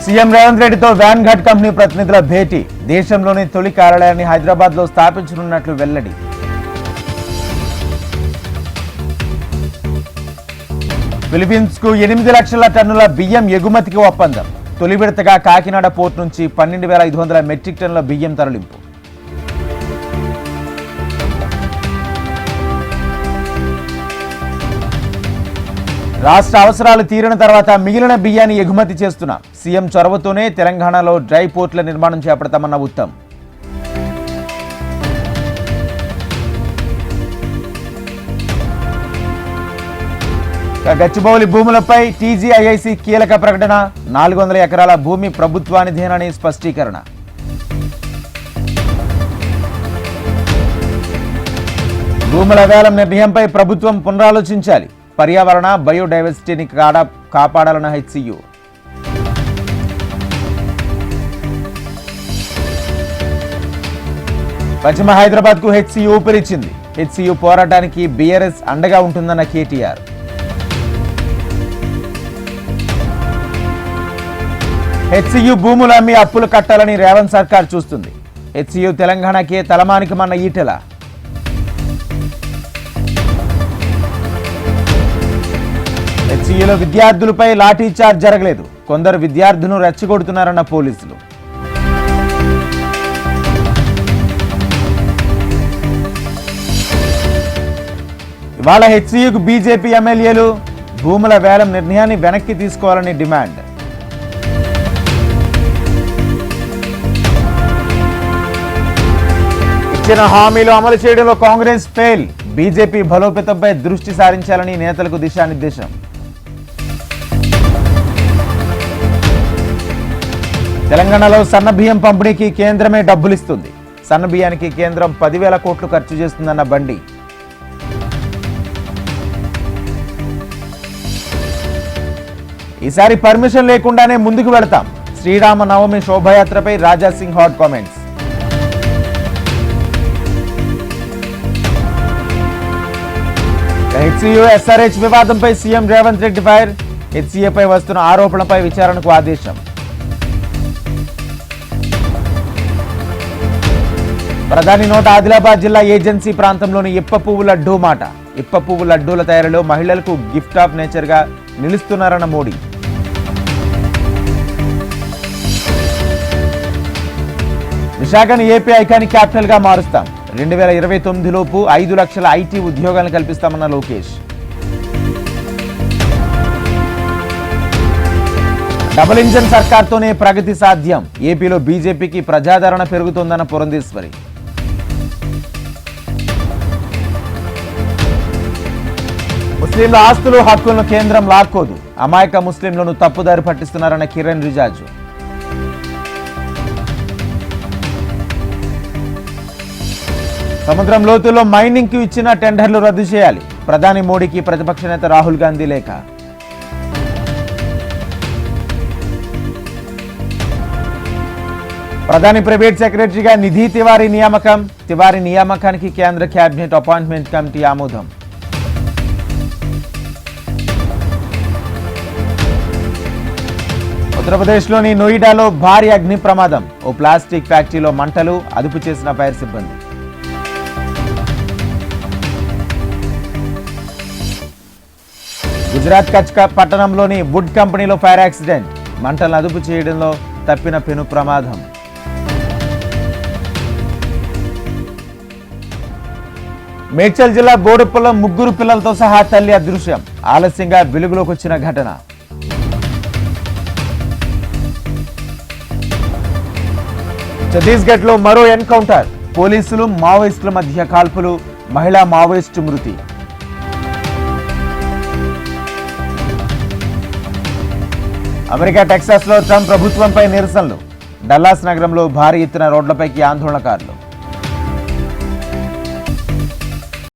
CM Revanth రెడ్డితో van ghat company ప్రతినిధుల భేటీ. దేశంలోని తొలి కార్యాలయాన్ని హైదరాబాద్ లో స్థాపించనున్నట్లు వెల్లడి. ఫిలిప్పీన్స్ కు 8 లక్షల టన్నుల బియ్యం ఎగుమతికి ఒప్పందం. తొలి విడతగా కాకినాడ పోర్ట్ నుంచి 12,500 మెట్రిక్ టన్నుల బియ్యం తరలింపు. రాష్ట్ర అవసరాలు తీరిన తర్వాత మిగిలిన బియ్యాన్ని ఎగుమతి చేస్తున్నాం. సీఎం చొరవతోనే తెలంగాణలో డ్రై పోర్టుల నిర్మాణం చేపడతామన్న ఉత్తమ్. గచ్చిబౌలి భూములపై టీజీఐఐసి కీలక ప్రకటన. 400 ఎకరాల భూమి ప్రభుత్వానిదేనని స్పష్టీకరణ. భూముల వేలం నిర్ణయంపై ప్రభుత్వం పునరాలోచించాలి. పర్యావరణ బయోడైవర్సిటీని కాపాడాలన్న హెచ్సియు. పశ్చిమ హైదరాబాద్ కు హెచ్సియు ఊపిరిచ్చింది. హెచ్సియు పోరాటానికి బీఆర్ఎస్ అండగా ఉంటుందన్న కేటీఆర్. హెచ్సియు భూములు అమ్మి అప్పులు కట్టాలని రేవంత్ సర్కార్ చూస్తుంది. హెచ్సియు తెలంగాణకే తలమానికమన్న ఈటెల. హెచ్సియులో విద్యార్థులపై లాఠీచార్జ్ జరగలేదు. కొందరు విద్యార్థులను రెచ్చగొడుతున్నారన్న పోలీసులు. ఇవాళ హెచ్సియుకు బీజేపీ ఎమ్మెల్యేలు భూముల వేలం నిర్ణయాన్ని వెనక్కి తీసుకోవాలని డిమాండ్. ఇచ్చిన హామీలు అమలు చేయడంలో కాంగ్రెస్ ఫెయిల్. బీజేపీ బలోపేతంపై దృష్టి సారించాలని నేతలకు దిశానిర్దేశం. తెలంగాణలో సన్నబియ్యం పంపిణీకి కేంద్రమే డబ్బులిస్తుంది. సన్నబియ్యానికి కేంద్రం 10,000 కోట్లు ఖర్చు చేస్తుందన్న బండి. ఈసారి పర్మిషన్ లేకుండానే ముందుకు వెళతాం. శ్రీరామ నవమి శోభాయాత్రపై Raja Singh hot comments. HCU SRH వివాదంపై సీఎం రేవంత్ రెడ్డి ఫైర్. హెచ్సిఏపై వస్తున్న ఆరోపణలపై విచారణకు ఆదేశం. ప్రధాని నోట ఆదిలాబాద్ జిల్లా ఏజెన్సీ ప్రాంతంలోని ఇప్ప పువ్వు లడ్డూ మాట. ఇప్ప పువ్వు లడ్డూల తయారీలో మహిళలకు గిఫ్ట్ ఆఫ్ నేచర్ గా నిలుస్తున్నారన్న మోడీ. విశాఖను ఏపీ ఐకానిక్ క్యాపిటల్ గా మారుస్తాం. 2029 లోపు 5 లక్షల ఐటీ ఉద్యోగాలను కల్పిస్తామన్న లోకేష్. డబుల్ ఇంజన్ సర్కార్తోనే ప్రగతి సాధ్యం. ఏపీలో బీజేపీకి ప్రజాదరణ పెరుగుతోందన్న పురంధేశ్వరి. ముస్లింల ఆస్తులు హక్కులను కేంద్రం లాక్కోదు. అమాయక ముస్లింలను తప్పుదారి పట్టిస్తున్నారన్న కిరణ్ రిజాజు. సముద్రం లోతుల్లో మైనింగ్ కు ఇచ్చిన టెండర్లు రద్దు చేయాలి. ప్రధాని మోడీకి ప్రతిపక్ష నేత రాహుల్ గాంధీ లేఖ. ప్రధాని ప్రైవేట్ సెక్రటరీగా నిధి తివారీ నియామకం. తివారీ నియామకానికి కేంద్ర కేబినెట్ అపాయింట్మెంట్ కమిటీ ఆమోదం. ఉత్తరప్రదేశ్లోని నోయిడాలో భారీ అగ్ని ప్రమాదం. ఓ ప్లాస్టిక్ ఫ్యాక్టరీలో మంటలు. అదుపు చేసిన ఫైర్ సిబ్బంది. గుజరాత్ కచ్ పట్టణంలోని వుడ్ కంపెనీలో ఫైర్ యాక్సిడెంట్. మంటలను అదుపు చేయడంలో తప్పిన పెను ప్రమాదం. మేడ్చల్ జిల్లా బోడుప్పల్లో 3 పిల్లలతో సహా తల్లి అదృశ్యం. ఆలస్యంగా వెలుగులోకి వచ్చిన ఘటన. ఛత్తీస్గఢ్ లో మరో ఎన్కౌంటర్. పోలీసులు మావోయిస్టుల మధ్య కాల్పులు. మహిళా మావోయిస్టు మృతి. అమెరికా టెక్సాస్ లో ట్రంప్ ప్రభుత్వంపై నిరసనలు. డల్లాస్ నగరంలో భారీ ఎత్తున రోడ్లపైకి ఆందోళనకారులు.